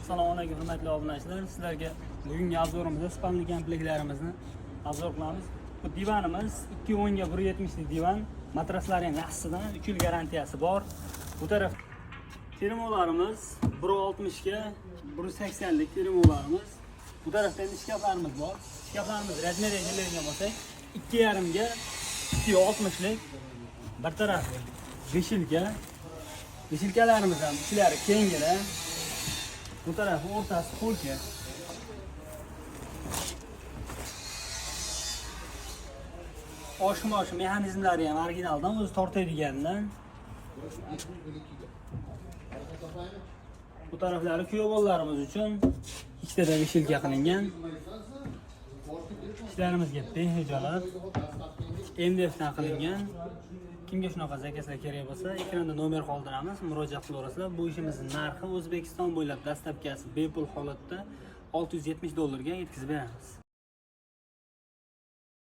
Assalomu alaykum hurmatli obunachilar. Sizlarga bugun obzorimizda spalni komplektlarimizni obzor qilamiz. Bu divanimiz 210 ga 170 lik divan. Matraslari ham yaxshisidan 3 yil garantiyasi bor. Bu taraf termolarimiz 160 ga 180 lik termolarimiz. Bu tarafda endi shkaflarimiz bor. Shkaflarimiz razmeriga keladigan bo'lsak 2,5 ga 260 lik. Bir taraf 5 yilga. Beshilkalarimiz ham ichlari kengina. Bu tarafı o'rtasi polka. Oshma mexanizmlari ham originaldan o'zi tortadigandan. Bu taraflari kuyovlarimiz uchun ikkita beshilka qilingan. Ishlarimizga behijolat MDFdan qilingan. Kimga shunaqa zakazlar kerak bo'lsa, ekranda nomer qoldiramiz, murojaat qilaverasizlar. Bu ishimizning narxi O'zbekiston bo'ylab dastavkasi bepul holatda $670 ga yetkazib beramiz.